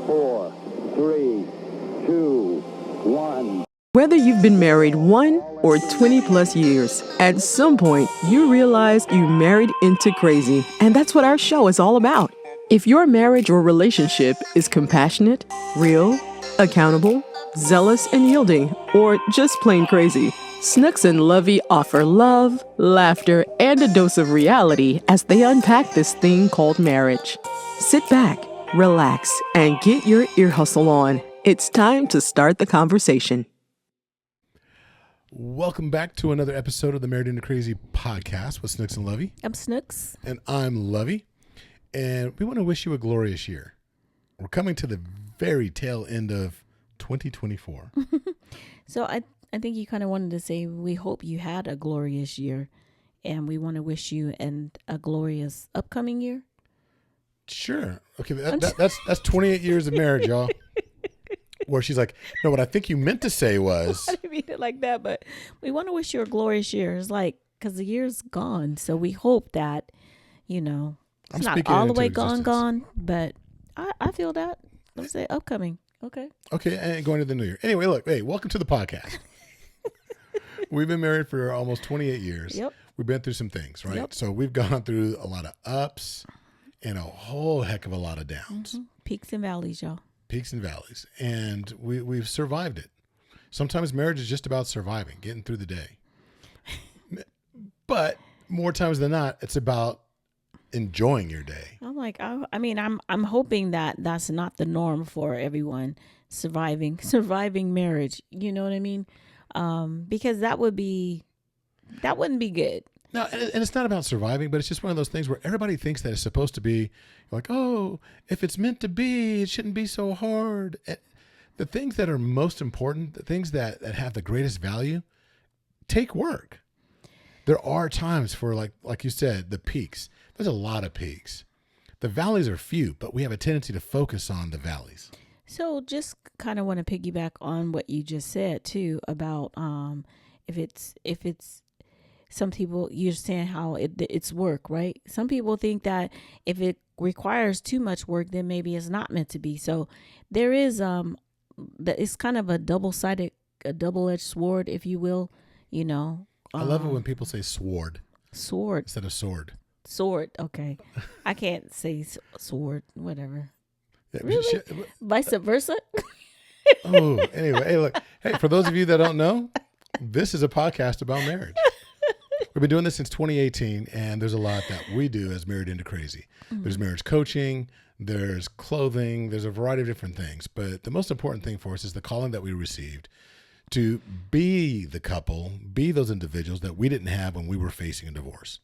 4, 3, 2, 1. Whether you've been married 1 or 20 plus years, at some point you realize you married into crazy. And that's what our show is all about. If your marriage or relationship is compassionate, real, accountable, zealous and yielding, or just plain crazy, Snooks and Lovey offer love, laughter, and a dose of reality as they unpack this thing called marriage. Sit back, relax, and get your ear hustle on. It's time to start the conversation. Welcome back to another episode of the Married into Crazy podcast with Snooks and Lovey. I'm Snooks. And I'm Lovey. And we want to wish you a glorious year. We're coming to the very tail end of 2024. So I think you kind of wanted to say we hope you had a glorious year, and we want to wish you a glorious upcoming year. Sure. Okay, that's 28 years of marriage, y'all. Where she's like, no, what I think you meant to say was. I didn't mean it like that, but we want to wish you a glorious year. It's like, because the year's gone. So we hope that, it's not all the way gone, but I feel that. Let's say upcoming. Okay. Okay, and going to the new year. Anyway, look, hey, welcome to the podcast. We've been married for almost 28 years. Yep. We've been through some things, right? Yep. So we've gone through a lot of ups and a whole heck of a lot of downs. Mm-hmm. Peaks and valleys, y'all. Peaks and valleys. And we've survived it. Sometimes marriage is just about surviving, getting through the day. But more times than not, it's about enjoying your day. I'm like, I'm hoping that that's not the norm for everyone surviving marriage. You know what I mean? Because that wouldn't be good. No, and it's not about surviving, but it's just one of those things where everybody thinks that it's supposed to be like, oh, if it's meant to be, it shouldn't be so hard. The things that are most important, the things that have the greatest value, take work. There are times for, like you said, the peaks. There's a lot of peaks. The valleys are few, but we have a tendency to focus on the valleys. So just kind of want to piggyback on what you just said too about if it's some people, you're saying how it's work, right? Some people think that if it requires too much work, then maybe it's not meant to be. So there is it's kind of a double-edged sword, if you will. I love it when people say sword instead of sword. Sword, okay. I can't say sword, whatever. Yeah, really? Vice versa? Oh, anyway. Hey, look. Hey, for those of you that don't know, this is a podcast about marriage. We've been doing this since 2018, and there's a lot that we do as Married into Crazy. Mm-hmm. There's marriage coaching, there's clothing, there's a variety of different things. But the most important thing for us is the calling that we received to be the couple, be those individuals that we didn't have when we were facing a divorce.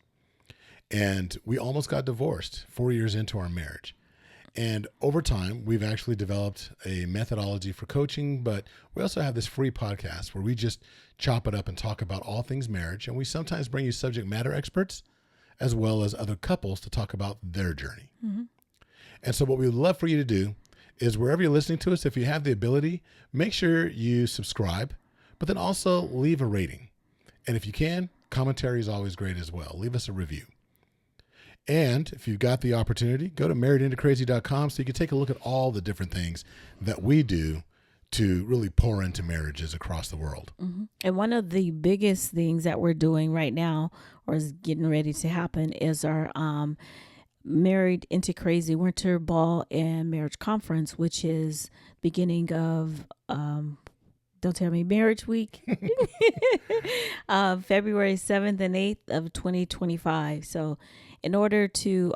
And we almost got divorced 4 years into our marriage. And over time, we've actually developed a methodology for coaching, but we also have this free podcast where we just chop it up and talk about all things marriage. And we sometimes bring you subject matter experts as well as other couples to talk about their journey. Mm-hmm. And so what we would love for you to do is wherever you're listening to us, if you have the ability, make sure you subscribe, but then also leave a rating. And if you can, commentary is always great as well. Leave us a review. And if you've got the opportunity, go to marriedintocrazy.com so you can take a look at all the different things that we do to really pour into marriages across the world. Mm-hmm. And one of the biggest things that we're doing right now, or is getting ready to happen, is our Married into Crazy Winter Ball and Marriage Conference, which is beginning of, don't tell me, Marriage Week, February 7th and 8th of 2025. So in order to,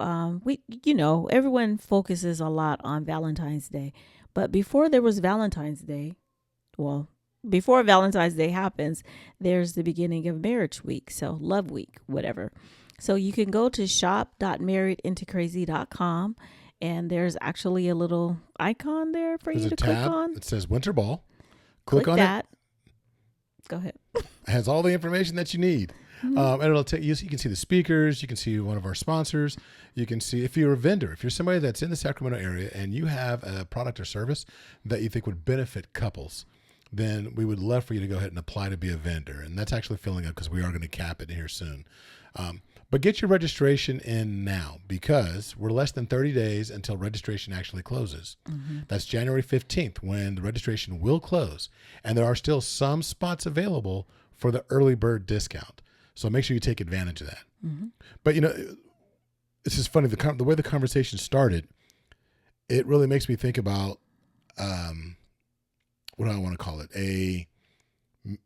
everyone focuses a lot on Valentine's Day. But before there was Valentine's Day, before Valentine's Day happens, there's the beginning of Marriage Week. So Love Week, whatever. So you can go to shop.marriedintocrazy.com, and there's actually a little icon there for you to click on. It says Winter Ball. Click on that. Go ahead. It has all the information that you need. Mm-hmm. And it'll take you. You can see the speakers. You can see one of our sponsors. You can see if you're a vendor, if you're somebody that's in the Sacramento area and you have a product or service that you think would benefit couples, then we would love for you to go ahead and apply to be a vendor. And that's actually filling up because we are going to cap it here soon. But get your registration in now because we're less than 30 days until registration actually closes. That's January 15th when the registration will close. And there are still some spots available for the early bird discount. So make sure you take advantage of that. But, you know, this is funny. The way the conversation started, it really makes me think about, what do I want to call it?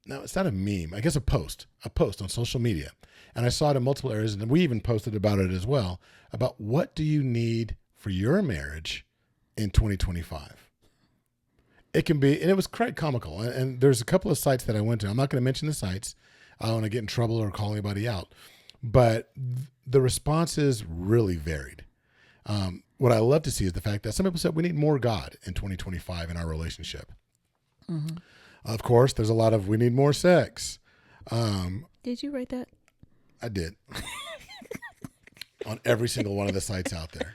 No, it's not a meme. I guess a post on social media. And I saw it in multiple areas, and we even posted about it as well, about what do you need for your marriage in 2025? It can be, and it was quite comical. And there's a couple of sites that I went to. I'm not going to mention the sites. I don't want to get in trouble or call anybody out. But the responses really varied. What I love to see is the fact that some people said we need more God in 2025 in our relationship. Of course, there's a lot of we need more sex. Did you write that? I did. On every single one of the sites out there.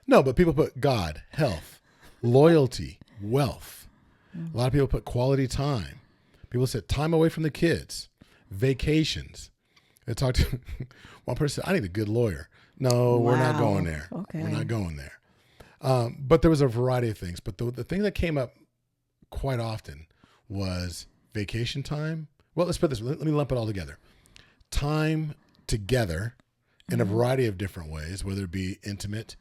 No, but people put God, health, loyalty, wealth. A lot of people put quality time. People said time away from the kids, vacations. They talked to one person said, I need a good lawyer. No, we're not going there. Okay. We're not going there. But there was a variety of things. But the thing that came up quite often was vacation time. Well, let's put this, let me lump it all together. Time together in a variety of different ways, whether it be intimate,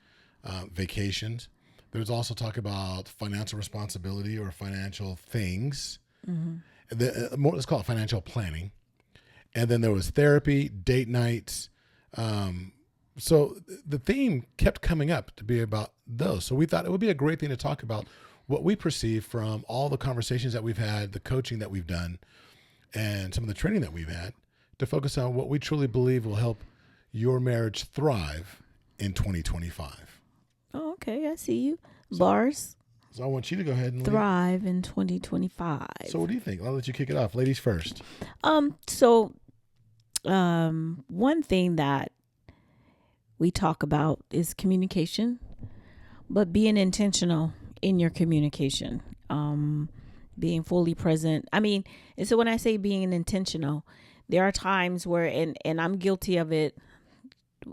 vacations. There's also talk about financial responsibility or financial things. Let's call it financial planning. And then there was therapy, date nights. So the theme kept coming up to be about those. So we thought it would be a great thing to talk about what we perceive from all the conversations that we've had, the coaching that we've done, and some of the training that we've had to focus on what we truly believe will help your marriage thrive in 2025. Oh, okay. I see you. Bars. So I want you to go ahead and thrive in 2025. So what do you think? I'll let you kick it off. Ladies first. One thing that we talk about is communication, but being intentional in your communication, being fully present. I mean, and so when I say being intentional, there are times where, and I'm guilty of it,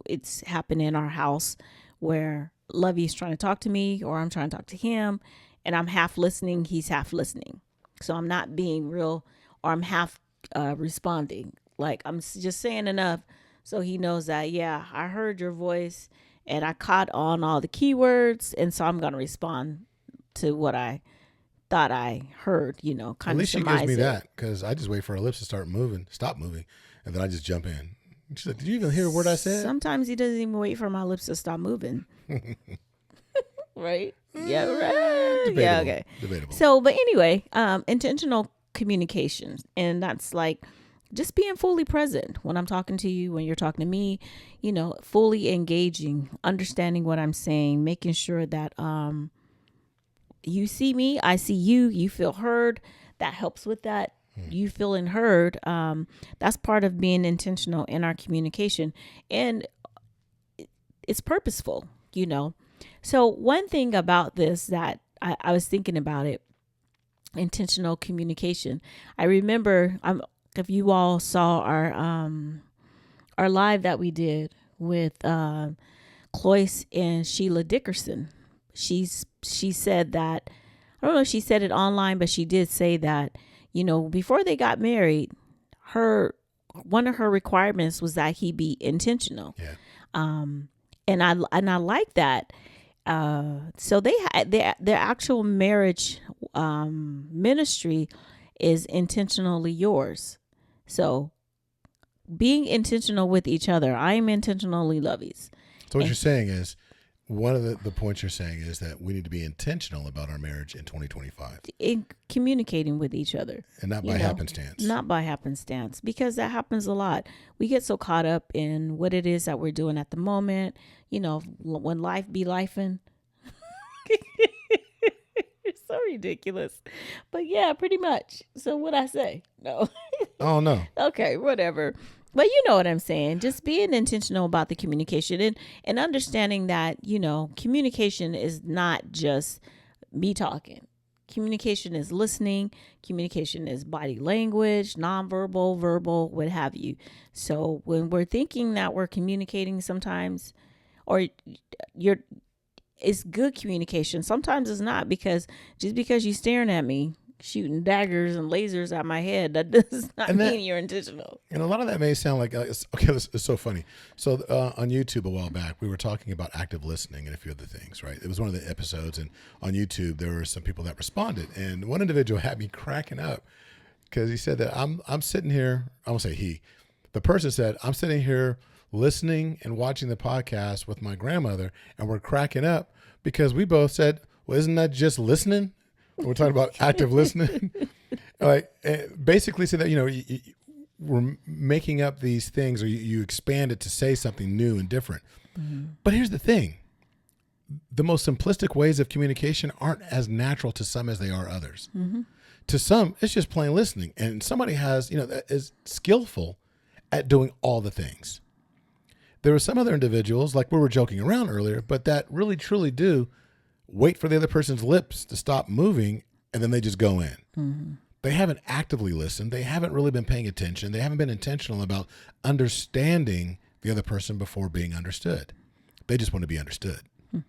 it's happened in our house where Lovey's trying to talk to me or I'm trying to talk to him and I'm half listening, he's half listening. So I'm not being real or I'm half responding. Like I'm just saying enough so he knows that, yeah, I heard your voice and I caught on all the keywords. And so I'm going to respond to what I thought I heard, you know, kind of. At least she gives me that because I just wait for her lips to stop moving, and then I just jump in. She's like, did you even hear a word I said? Sometimes he doesn't even wait for my lips to stop moving. Right? Yeah, right. Debatable. Yeah, okay. Debatable. So, but anyway, intentional communication. And that's like just being fully present when I'm talking to you, when you're talking to me, you know, fully engaging, understanding what I'm saying, making sure that you see me, I see you, you feel heard. That helps with that. You feeling heard. That's part of being intentional in our communication. And it's purposeful, you know. So one thing about this that I was thinking about it, intentional communication. I remember, if you all saw our live that we did with Cloyce and Sheila Dickerson. She said that, I don't know if she said it online, but she did say that, you know, before they got married, one of her requirements was that he be intentional. Yeah. And I like that. So they had their actual marriage ministry is intentionally yours. So being intentional with each other. I am intentionally Lovey's. So what you're saying is, one of the points you're saying is that we need to be intentional about our marriage in 2025. In communicating with each other. And not by happenstance. Not by happenstance, because that happens a lot. We get so caught up in what it is that we're doing at the moment. You know, when life be lifing. It's so ridiculous. But yeah, pretty much. So what'd I say? No. Oh, no. Okay, whatever. But you know what I'm saying. Just being intentional about the communication and understanding that, you know, communication is not just me talking. Communication is listening. Communication is body language, nonverbal, verbal, what have you. So when we're thinking that we're communicating sometimes, or it's good communication. Sometimes it's not, because just because you're staring at me, shooting daggers and lasers at my head, that does not mean you're intentional. And a lot of that may sound like, it's so funny. So on YouTube a while back, we were talking about active listening and a few other things, right? It was one of the episodes, and on YouTube, there were some people that responded. And one individual had me cracking up because he said that I'm sitting here, I won't say he, the person said, I'm sitting here listening and watching the podcast with my grandmother, and we're cracking up because we both said, well, isn't that just listening? We're talking about active listening. Like, basically say that, we're making up these things, or you expand it to say something new and different. Mm-hmm. But here's the thing. The most simplistic ways of communication aren't as natural to some as they are others. Mm-hmm. To some, it's just plain listening. And somebody that is skillful at doing all the things. There are some other individuals, like we were joking around earlier, but that really truly do wait for the other person's lips to stop moving, and then they just go in. Mm-hmm. They haven't actively listened. They haven't really been paying attention. They haven't been intentional about understanding the other person before being understood. They just want to be understood. Mm-hmm.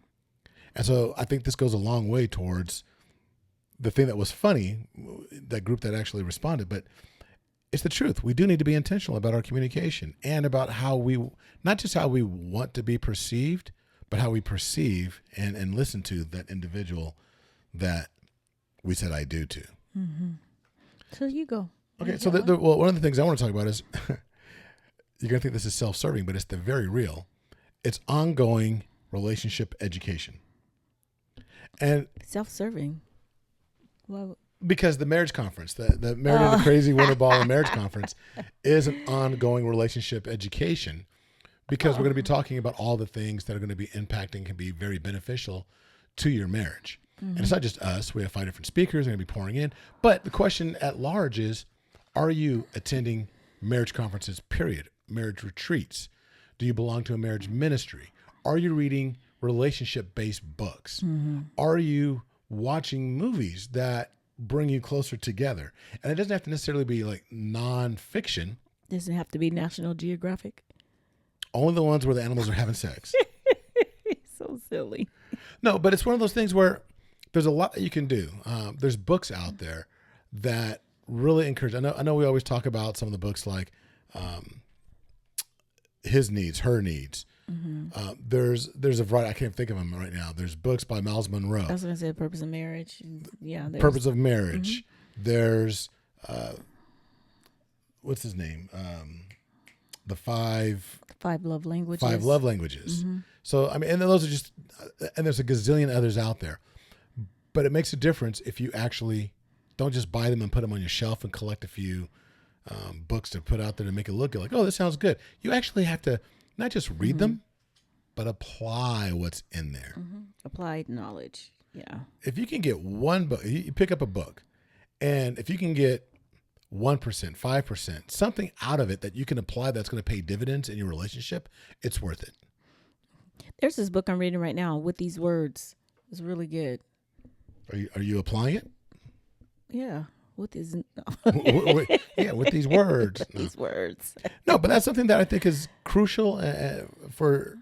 And so I think this goes a long way towards the thing that was funny, that group that actually responded, but it's the truth. We do need to be intentional about our communication and about not just how we want to be perceived, but how we perceive and listen to that individual that we said I do to. Mm-hmm. So you go. Okay, so one of the things I want to talk about is, you're going to think this is self-serving, but it's the very real. It's ongoing relationship education. And self-serving? Well, because the marriage conference, the Married Into Crazy Winter Ball and Marriage Conference is an ongoing relationship education. Because we're going to be talking about all the things that are going to be impacting, can be very beneficial to your marriage. Mm-hmm. And it's not just us. We have 5 different speakers. They're going to be pouring in. But the question at large is, are you attending marriage conferences, period? Marriage retreats? Do you belong to a marriage ministry? Are you reading relationship-based books? Mm-hmm. Are you watching movies that bring you closer together? And it doesn't have to necessarily be like nonfiction. Doesn't have to be National Geographic. Only the ones where the animals are having sex. So silly. No, but it's one of those things where there's a lot that you can do. There's books out there that really encourage. I know we always talk about some of the books like His Needs, Her Needs. Mm-hmm. There's a variety. I can't think of them right now. There's books by Miles Monroe. I was going to say Purpose of Marriage. Yeah. Purpose of Marriage. Mm-hmm. There's, what's his name? The five love languages. 5 love languages. Mm-hmm. So, I mean, and those are just, and there's a gazillion others out there, but it makes a difference if you actually don't just buy them and put them on your shelf and collect a few books to put out there to make it look good. Like, oh, this sounds good. You actually have to not just read mm-hmm. them, but apply what's in there. Mm-hmm. Applied knowledge. Yeah. If you can get one book, you pick up a book, and if you can get 1%, 5%, something out of it that you can apply that's going to pay dividends in your relationship, it's worth it. There's this book I'm reading right now, With These Words. It's really good. Are you applying it? Yeah. With these with these words. These words. No, but that's something that I think is crucial for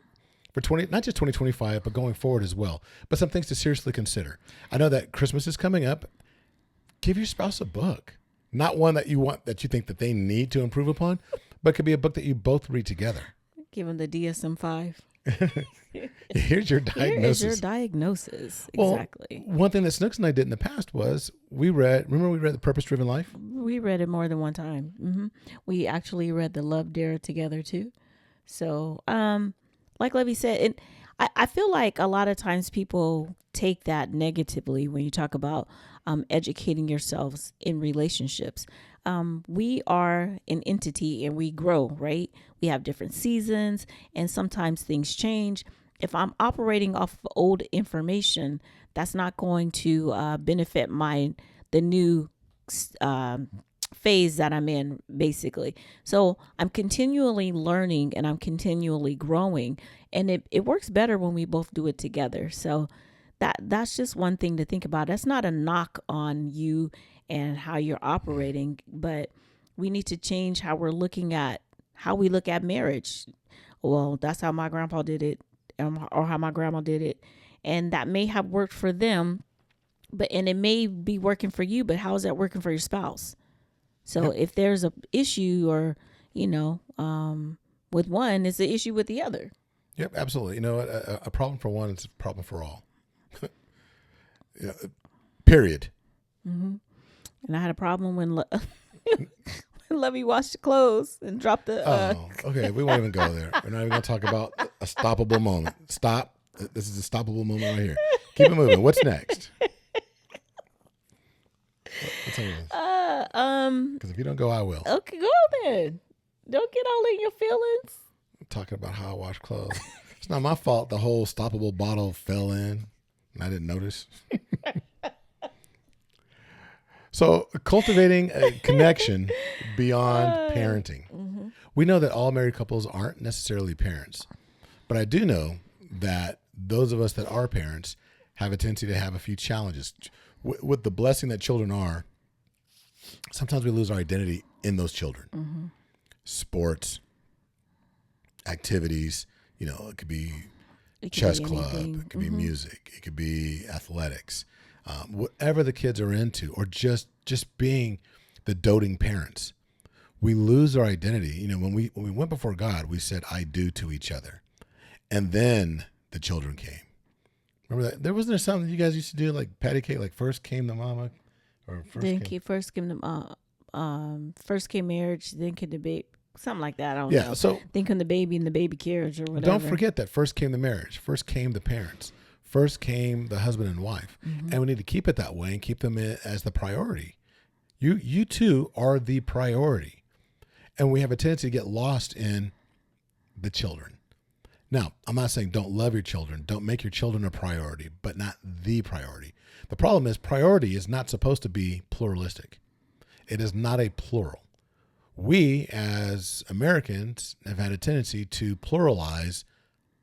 not just 2025, but going forward as well. But some things to seriously consider. I know that Christmas is coming up. Give your spouse a book. Not one that you think that they need to improve upon, but it could be a book that you both read together. Give them the DSM-5. Here's your diagnosis. Here is your diagnosis. Exactly. Well, one thing that Snooks and I did in the past was we read The Purpose Driven Life? We read it more than one time. Mm-hmm. We actually read The Love Dare together too. So, like Levy said, I feel like a lot of times people take that negatively when you talk about educating yourselves in relationships. We are an entity and we grow, right? We have different seasons and sometimes things change. If I'm operating off of old information, that's not going to benefit the new phase that I'm in, basically. So I'm continually learning and I'm continually growing, and it works better when we both do it together. So that's just one thing to think about. That's not a knock on you and how you're operating, but we need to change how we look at marriage. Well, that's how my grandpa did it, or how my grandma did it, and that may have worked for them, and it may be working for you, but how is that working for your spouse? So if there's a issue, or with one, it's an issue with the other. Yep, absolutely. A problem for one is a problem for all. Period. Mm-hmm. And I had a problem when Lovey washed the clothes and dropped the. Okay. We won't even go there. We're not even going to talk about a stoppable moment. Stop. This is a stoppable moment right here. Keep it moving. What's next? What's on this? Because if you don't go, I will. Okay, go then. Don't get all in your feelings. I'm talking about how I wash clothes. It's not my fault the whole stoppable bottle fell in and I didn't notice. So, cultivating a connection beyond parenting. Mm-hmm. We know that all married couples aren't necessarily parents, but I do know that those of us that are parents have a tendency to have a few challenges. With the blessing that children are, sometimes we lose our identity in those children. Mm-hmm. Sports, activities, it could be chess club, it could be music, it could be athletics. Whatever the kids are into, or just being the doting parents, we lose our identity. When we went before God, we said "I do" to each other, and then the children came. Remember that? Wasn't there something you guys used to do, like patty cake, like first came the mama, or first came marriage, then came the baby, something like that. I don't know. So then came the baby and the baby carriage or whatever. Don't forget that first came the marriage, first came the parents. First came the husband and wife, and we need to keep it that way and keep them as the priority. You two are the priority, and we have a tendency to get lost in the children. Now, I'm not saying don't love your children, don't make your children a priority, but not the priority. The problem is priority is not supposed to be pluralistic. It is not a plural. We, as Americans, have had a tendency to pluralize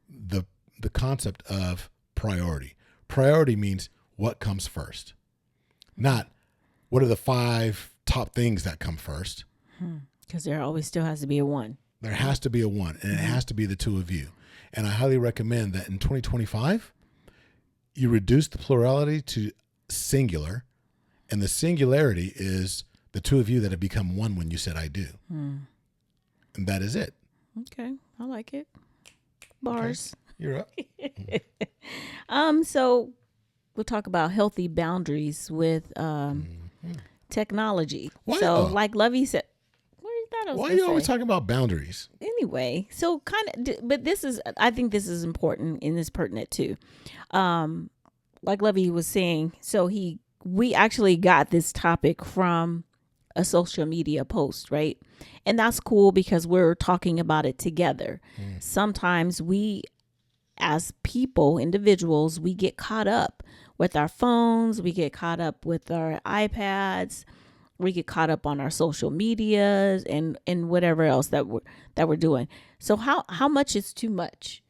the concept of priority. Priority means what comes first, not what are the 5 top things that come first. Because there always still has to be a one. There has to be a one, and it has to be the two of you. And I highly recommend that in 2025, you reduce the plurality to singular, and the singularity is the two of you that have become one when you said "I do." And that is it. Okay, I like it. Bars. Okay. You're up. So we'll talk about healthy boundaries with technology. Like Lovey said, why are you always talking about boundaries? Anyway, so but I think this is important and is pertinent too. Like Lovey was saying, so we actually got this topic from a social media post, right? And that's cool because we're talking about it together. Sometimes we, as people, individuals, we get caught up with our phones, we get caught up with our iPads, we get caught up on our social medias and whatever else that we're doing. So how much is too much,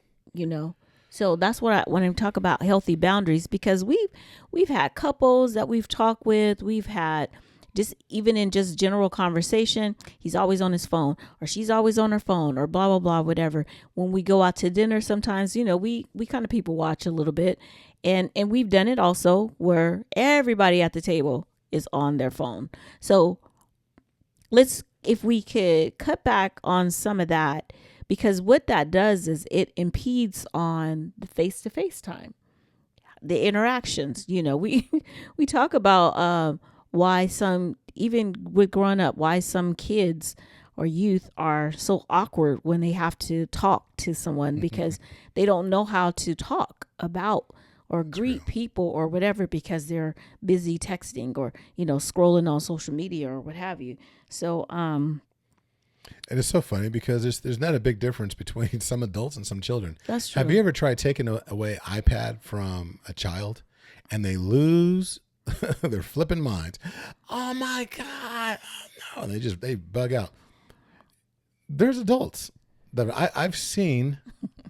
So that's when I talk about healthy boundaries, because we've had couples that we've talked with, we've had just even in just general conversation, he's always on his phone or she's always on her phone or blah, blah, blah, whatever. When we go out to dinner, sometimes, we kind of people watch a little bit, and we've done it also where everybody at the table is on their phone. So if we could cut back on some of that, because what that does is it impedes on the face-to-face time, the interactions. We talk about why some, even with growing up, why some kids or youth are so awkward when they have to talk to someone because they don't know how to talk about or greet people or whatever because they're busy texting or, scrolling on social media or what have you. So, and it's so funny because there's not a big difference between some adults and some children. That's true. Have you ever tried taking away iPad from a child and they lose their flipping minds? Oh my God. Oh, no. They bug out. There's adults that I've seen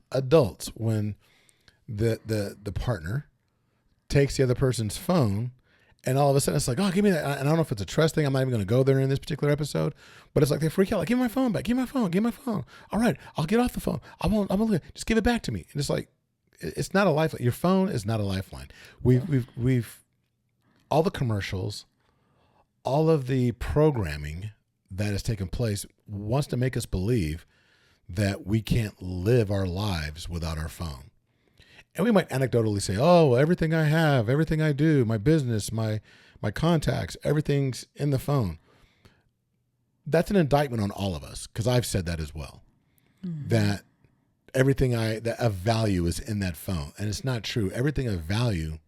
adults when the partner takes the other person's phone, and all of a sudden it's like, oh, give me that. And I don't know if it's a trust thing. I'm not even going to go there in this particular episode, but it's like they freak out, like, give me my phone back, give me my phone, give me my phone. All right, I'll get off the phone. I'm gonna just give it back to me. And it's like, it's not a lifeline. Your phone is not a lifeline. We've all the commercials, all of the programming that has taken place wants to make us believe that we can't live our lives without our phone. And we might anecdotally say, oh, everything I have, everything I do, my business, my contacts, everything's in the phone. That's an indictment on all of us, because I've said that as well, that everything that of value is in that phone. And it's not true. Everything of value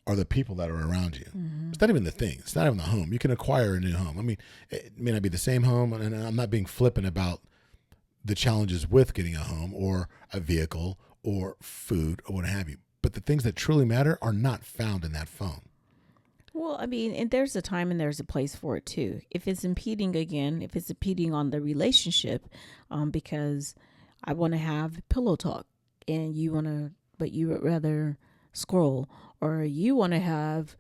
are the people that are around you. It's not even the thing. It's not even the home. You can acquire a new home. I mean, it may not be the same home, and I'm not being flippant about the challenges with getting a home or a vehicle or food or what have you. But the things that truly matter are not found in that phone. Well, I mean, and there's a time and there's a place for it too. If it's impeding on the relationship, because I want to have pillow talk and but you would rather scroll, or you want to have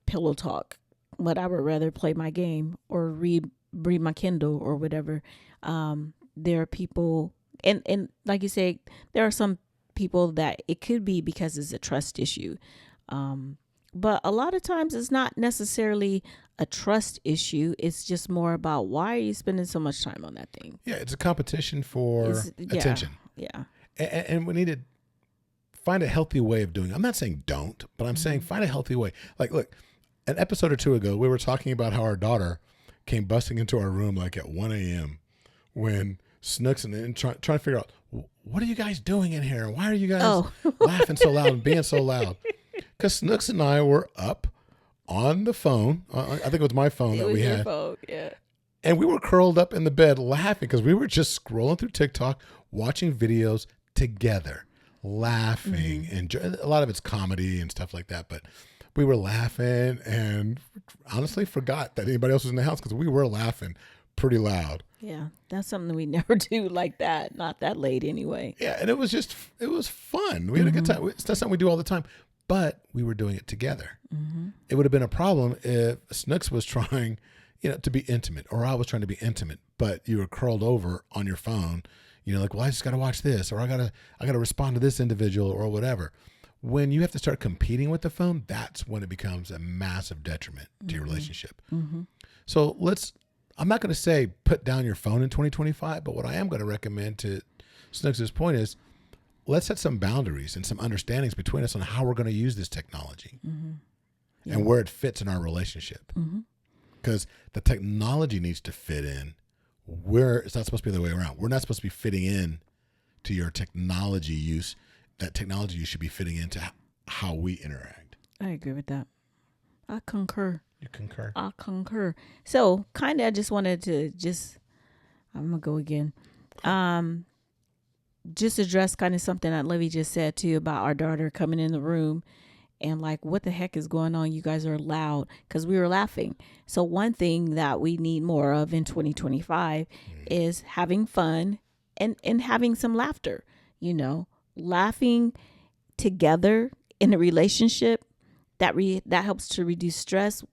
pillow talk, but I would rather play my game or read my Kindle or whatever. There are people, and like you say, there are some people that it could be because it's a trust issue. But a lot of times it's not necessarily a trust issue. It's just more about, why are you spending so much time on that thing? Yeah, it's a competition for attention. Yeah. And we need to find a healthy way of doing it. I'm not saying don't, but I'm saying find a healthy way. Like, look, an episode or two ago, we were talking about how our daughter came busting into our room like at 1 a.m. when Snooks and trying to figure out, what are you guys doing in here? Why are you guys laughing so loud and being so loud? Because Snooks and I were up on the phone. I think it was my phone that we had. Phone, yeah. And we were curled up in the bed laughing because we were just scrolling through TikTok, watching videos together, laughing. And a lot of it's comedy and stuff like that. But we were laughing and honestly forgot that anybody else was in the house because we were laughing pretty loud. Yeah, that's something we never do like that. Not that late anyway. Yeah, and it was fun. We had a good time. It's not something we do all the time, but we were doing it together. It would have been a problem if Snooks was trying, to be intimate, or I was trying to be intimate, but you were curled over on your phone, like, well, I just got to watch this, or I got to respond to this individual or whatever. When you have to start competing with the phone, that's when it becomes a massive detriment to your relationship. So I'm not going to say put down your phone in 2025, but what I am going to recommend, to Snooks' point, is let's set some boundaries and some understandings between us on how we're going to use this technology and where it fits in our relationship. Because the technology needs to fit in where it's not supposed to be the other way around. We're not supposed to be fitting in to your technology use. That technology use should be fitting into how we interact. I agree with that. I concur. You concur? I concur. So kind of, I just wanted to I'm going to go again. Just address kind of something that Livy just said too about our daughter coming in the room and like, what the heck is going on? You guys are loud, because we were laughing. So one thing that we need more of in 2025 is having fun and having some laughter, laughing together in a relationship that helps to reduce stress.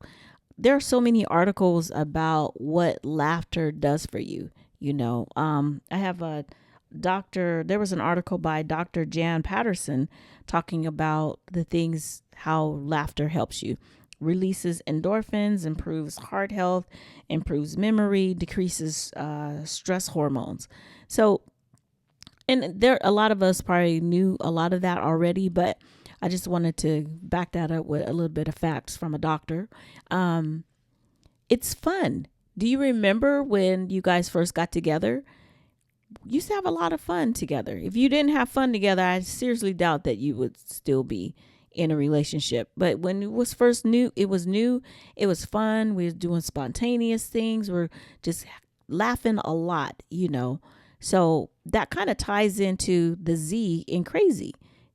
There are so many articles about what laughter does for you. I have there was an article by Dr. Jan Patterson talking about the things, how laughter helps you. Releases endorphins, improves heart health, improves memory, decreases stress hormones. So, and a lot of us probably knew a lot of that already, but I just wanted to back that up with a little bit of facts from a doctor. It's fun. Do you remember when you guys first got together? You used to have a lot of fun together. If you didn't have fun together, I seriously doubt that you would still be in a relationship. But when it was first new, it was fun. We were doing spontaneous things. We're just laughing a lot, So that kind of ties into the Z in crazy.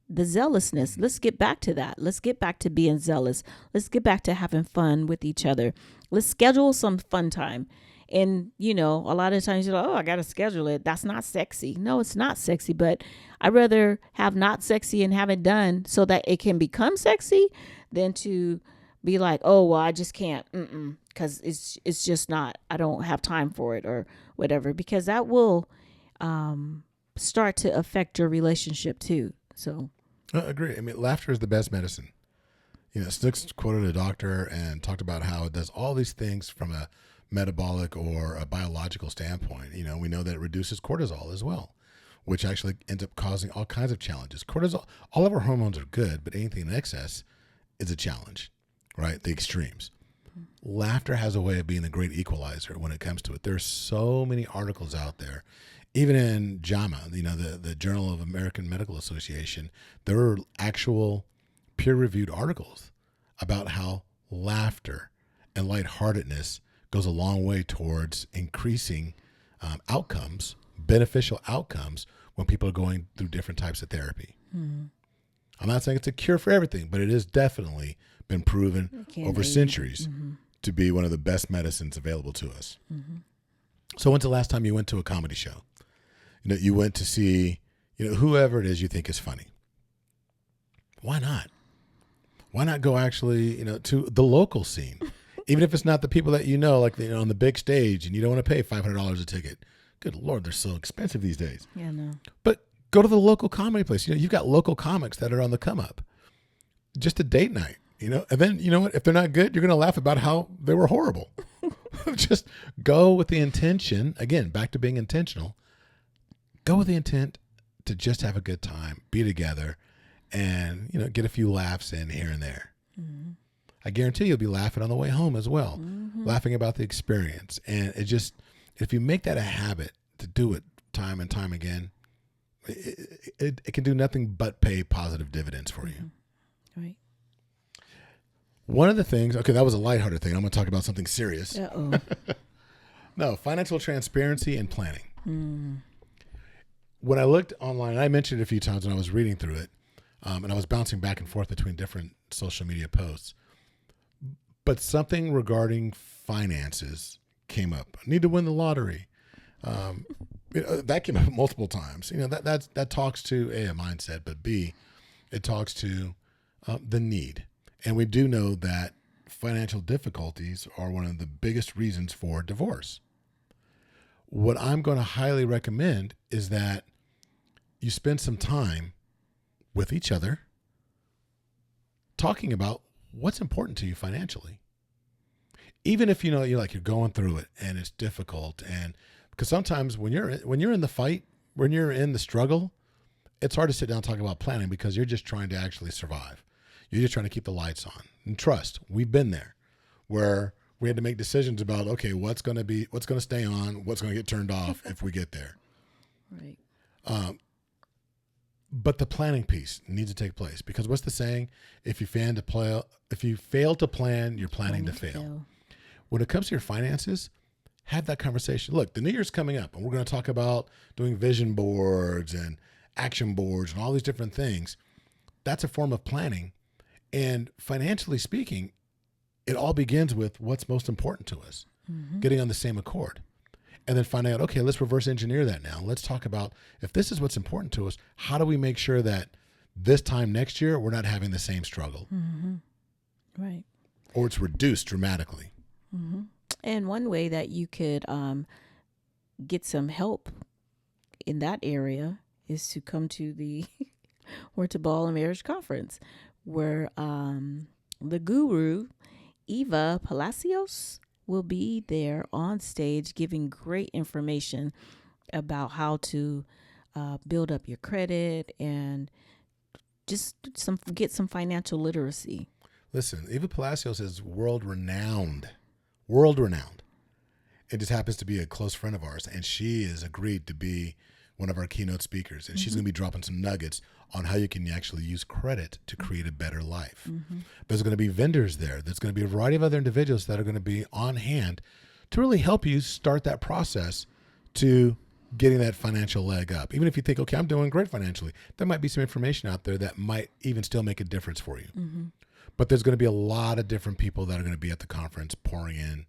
The zealousness. Let's get back to that. Let's get back to being zealous. Let's get back to having fun with each other. Let's schedule some fun time. And, you know, a lot of times you're like, oh, I got to schedule it. That's not sexy. No, it's not sexy. But I'd rather have not sexy and have it done so that it can become sexy than to be like, oh, well, I just can't. Because it's just not, I don't have time for it or whatever. Because that will start to affect your relationship too. So I agree. I mean, laughter is the best medicine. You know, Sticks quoted a doctor and talked about how it does all these things from a metabolic or a biological standpoint. You know, we know that it reduces cortisol as well, which actually ends up causing all kinds of challenges. Cortisol, all of our hormones are good, but anything in excess is a challenge, right? The extremes. Laughter has a way of being a great equalizer when it comes to it. There's so many articles out there. Even in JAMA, you know, the Journal of American Medical Association, there are actual peer-reviewed articles about how laughter and lightheartedness goes a long way towards increasing outcomes, beneficial outcomes when people are going through different types of therapy. I'm not saying it's a cure for everything, but it has definitely been proven over centuries to be one of the best medicines available to us. So when's the last time you went to a comedy show? You know, you went to see, you know, whoever it is you think is funny. Why not? Why not go actually, you know, to the local scene? Even if it's not the people that you know, like, you know, on the big stage, and you don't want to pay $500 a ticket. Good Lord, they're so expensive these days. Yeah, no. But go to the local comedy place. You know, you've got local comics that are on the come up. Just a date night, you know, and then, you know what, if they're not good, you're going to laugh about how they were horrible. Just go with the intention, again, back to being intentional. Go with the intent to just have a good time, be together, and, you know, get a few laughs in here and there. I guarantee you'll be laughing on the way home as well, laughing about the experience. And it just, if you make that a habit to do it time and time again, it can do nothing but pay positive dividends for you. Right. One of the things, okay, that was a lighthearted thing. I'm going to talk about something serious. Uh-oh. No, financial transparency and planning. When I looked online, I mentioned it a few times when I was reading through it, and I was bouncing back and forth between different social media posts. But something regarding finances came up. I need to win the lottery. You know, that came up multiple times. You know, that talks to A, a mindset, but B, it talks to the need. And we do know that financial difficulties are one of the biggest reasons for divorce. What I'm going to highly recommend is that you spend some time with each other talking about what's important to you financially. Even if, you know, you're going through it and it's difficult, and because sometimes when you're in the fight, when you're in the struggle, it's hard to sit down and talk about planning because you're just trying to actually survive. You're just trying to keep the lights on. And trust, we've been there where we had to make decisions about, okay, what's going to stay on, what's going to get turned off if we get there. Right. But the planning piece needs to take place, because what's the saying? If you fail to plan, you're planning to fail. When it comes to your finances, have that conversation. Look, the new year's coming up, and we're going to talk about doing vision boards and action boards and all these different things. That's a form of planning. And financially speaking, it all begins with what's most important to us, getting on the same accord. And then finding out, okay, let's reverse engineer that now. Let's talk about, if this is what's important to us, how do we make sure that this time next year we're not having the same struggle? Right. Or it's reduced dramatically. And one way that you could get some help in that area is to come to the Word to Ball and Marriage Conference, where the guru, Eva Palacios, will be there on stage giving great information about how to build up your credit and just get some financial literacy. Listen, Eva Palacios is world renowned. It just happens to be a close friend of ours, and she has agreed to be one of our keynote speakers, and she's going to be dropping some nuggets on how you can actually use credit to create a better life. There's going to be vendors there. There's going to be a variety of other individuals that are going to be on hand to really help you start that process to getting that financial leg up. Even if you think, okay, I'm doing great financially, there might be some information out there that might even still make a difference for you. But there's going to be a lot of different people that are going to be at the conference pouring in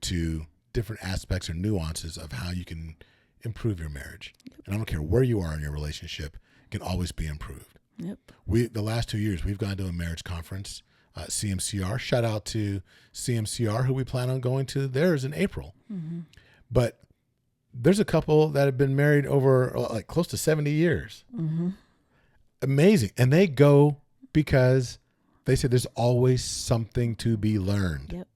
to different aspects or nuances of how you can improve your marriage. And I don't care where you are in your relationship, it can always be improved. Yep. The last 2 years, we've gone to a marriage conference, CMCR. Shout out to CMCR, who we plan on going to theirs in April. Mm-hmm. But there's a couple that have been married over like close to 70 years. Mm-hmm. Amazing. And they go because they say there's always something to be learned. Yep.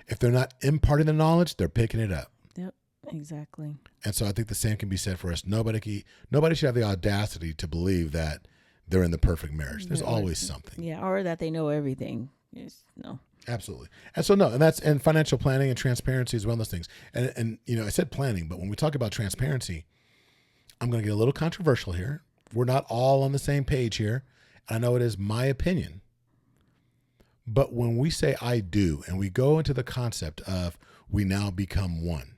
If they're not imparting the knowledge, they're picking it up. Yep. Exactly. And so I think the same can be said for us. Nobody should have the audacity to believe that they're in the perfect marriage. There's always something. Yeah, or that they know everything. No. Absolutely. And so and financial planning and transparency is one of those things. And I said planning, but when we talk about transparency, I'm going to get a little controversial here. We're not all on the same page here. I know it is my opinion. But when we say I do, and we go into the concept of we now become one,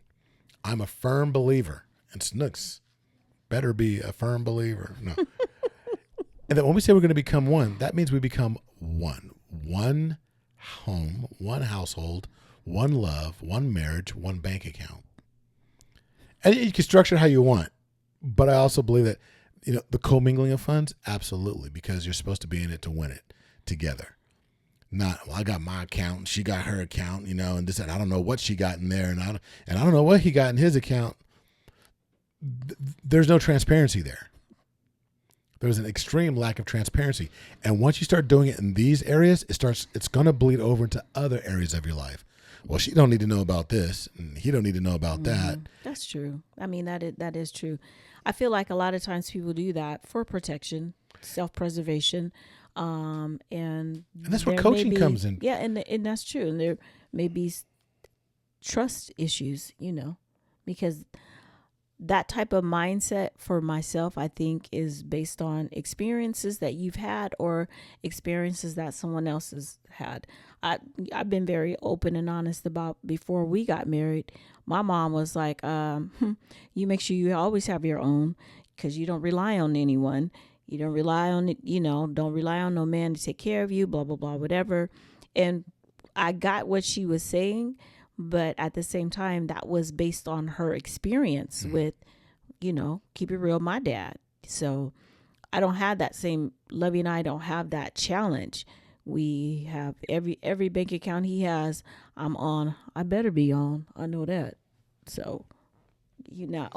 I'm a firm believer, and Snooks better be a firm believer. No. And then when we say we're going to become one, that means we become one. One home, one household, one love, one marriage, one bank account. And you can structure it how you want. But I also believe that, the commingling of funds, absolutely, because you're supposed to be in it to win it together. Not, I got my account, and she got her account, and this, and I don't know what she got in there, and I don't know what he got in his account. There's no transparency there. There's an extreme lack of transparency. And once you start doing it in these areas, it's going to bleed over into other areas of your life. Well, she don't need to know about this, and he don't need to know about that. That's true. I mean, that is true. I feel like a lot of times people do that for protection, self-preservation, and that's where coaching comes in. Yeah, and that's true. And there may be trust issues, because that type of mindset for myself, I think, is based on experiences that you've had or experiences that someone else has had. I've been very open and honest about before we got married. My mom was like, you make sure you always have your own because you don't rely on anyone. You don't rely on it, don't rely on no man to take care of you, blah, blah, blah, whatever. And I got what she was saying. But at the same time, that was based on her experience with, keep it real, my dad. So I don't have that same, Lovey and I don't have that challenge. We have every bank account he has, I'm on. I better be on. I know that. So, now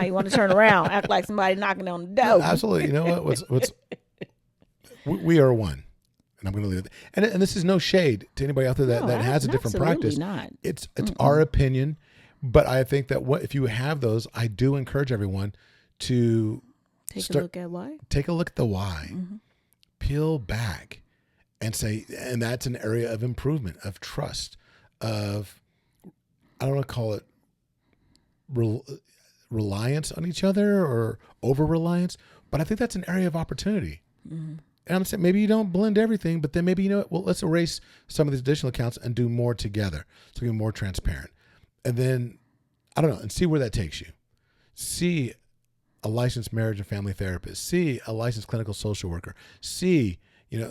you want to turn around, act like somebody knocking on the door. No, absolutely. You know what? We are one. And I'm going to leave it. And this is no shade to anybody out there that has a different practice. Not. It's our opinion. But I think that if you have those, I do encourage everyone to take a look at why. Take a look at the why. Mm-hmm. Peel back and say, and that's an area of improvement, of trust, of, I don't want to call it reliance on each other or over-reliance, but I think that's an area of opportunity. Mm-hmm. And I'm saying maybe you don't blend everything, but then maybe, let's erase some of these additional accounts and do more together. So you're more transparent. And then, I don't know, and see where that takes you. See a licensed marriage and family therapist. See a licensed clinical social worker. See,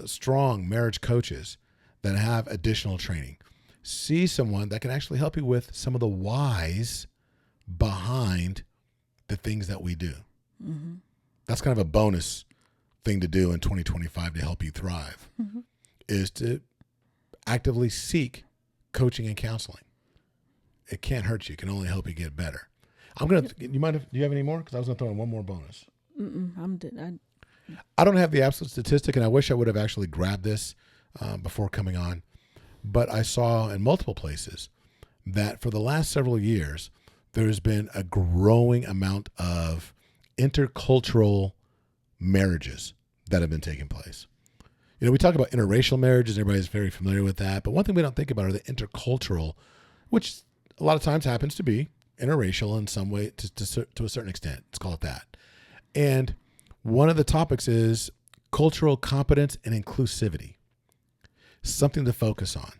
strong marriage coaches that have additional training. See someone that can actually help you with some of the whys behind the things that we do. Mm-hmm. That's kind of a bonus thing to do in 2025 to help you thrive, is to actively seek coaching and counseling. It can't hurt you. It can only help you get better. Do you have any more? Because I was going to throw in one more bonus. I don't have the absolute statistic, and I wish I would have actually grabbed this before coming on. But I saw in multiple places that for the last several years, there's been a growing amount of intercultural marriages that have been taking place. We talk about interracial marriages. Everybody's very familiar with that. But one thing we don't think about are the intercultural, which a lot of times happens to be interracial in some way to a certain extent. Let's call it that. And one of the topics is cultural competence and inclusivity. Something to focus on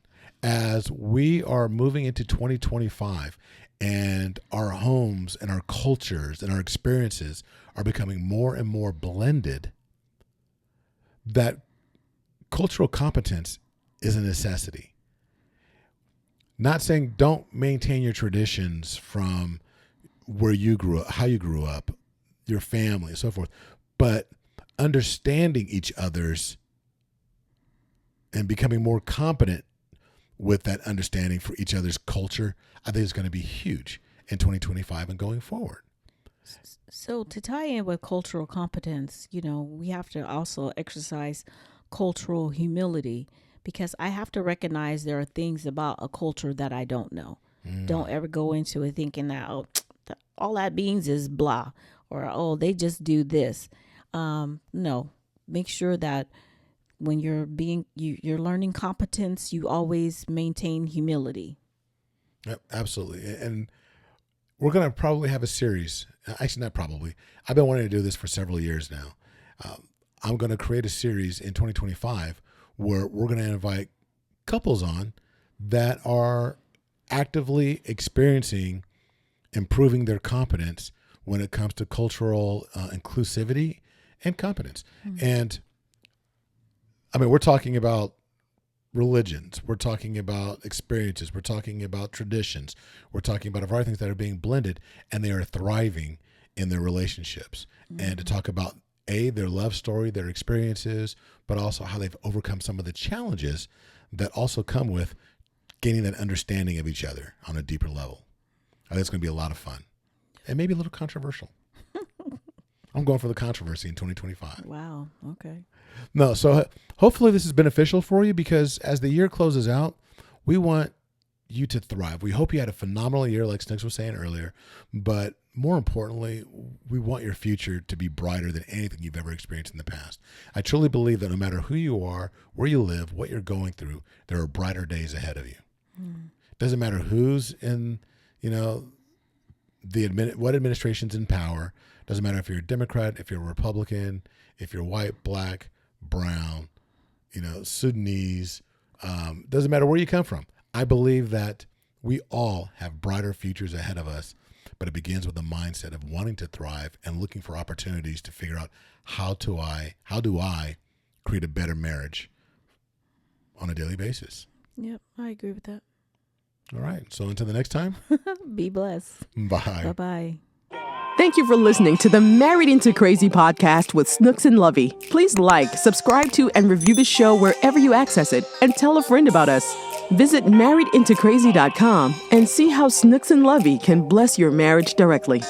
as we are moving into 2025 and our homes and our cultures and our experiences are becoming more and more blended. That cultural competence is a necessity. Not saying don't maintain your traditions from where you grew up, how you grew up, your family, and so forth, but understanding each other's and becoming more competent with that understanding for each other's culture, I think is going to be huge in 2025 and going forward. So to tie in with cultural competence, we have to also exercise cultural humility, because I have to recognize there are things about a culture that I don't know. Don't ever go into it thinking that, all that means is blah, or, they just do this. No, make sure that when you're learning competence, you always maintain humility. Yep, absolutely. And we're going to probably have a series. Actually, not probably. I've been wanting to do this for several years now. I'm going to create a series in 2025 where we're going to invite couples on that are actively experiencing improving their competence when it comes to cultural inclusivity and competence. And I mean, we're talking about religions, we're talking about experiences, we're talking about traditions, we're talking about a variety of things that are being blended, and they are thriving in their relationships. And to talk about their love story, their experiences, but also how they've overcome some of the challenges that also come with gaining that understanding of each other on a deeper level. I think it's going to be a lot of fun and maybe a little controversial. I'm going for the controversy in 2025. Wow. Okay. No, so hopefully this is beneficial for you, because as the year closes out, we want you to thrive. We hope you had a phenomenal year, like Snooks was saying earlier, but more importantly, we want your future to be brighter than anything you've ever experienced in the past. I truly believe that no matter who you are, where you live, what you're going through, there are brighter days ahead of you. Doesn't matter who's in, what administration's in power. Doesn't matter if you're a Democrat, if you're a Republican, if you're white, black, brown, Sudanese. Doesn't matter where you come from. I believe that we all have brighter futures ahead of us, but it begins with a mindset of wanting to thrive and looking for opportunities to figure out how do I create a better marriage on a daily basis. Yep, I agree with that. All right. So until the next time. Be blessed. Bye. Bye-bye. Thank you for listening to the Married into Crazy podcast with Snooks and Lovey. Please subscribe to, and review the show wherever you access it, and tell a friend about us. Visit marriedintocrazy.com and see how Snooks and Lovey can bless your marriage directly.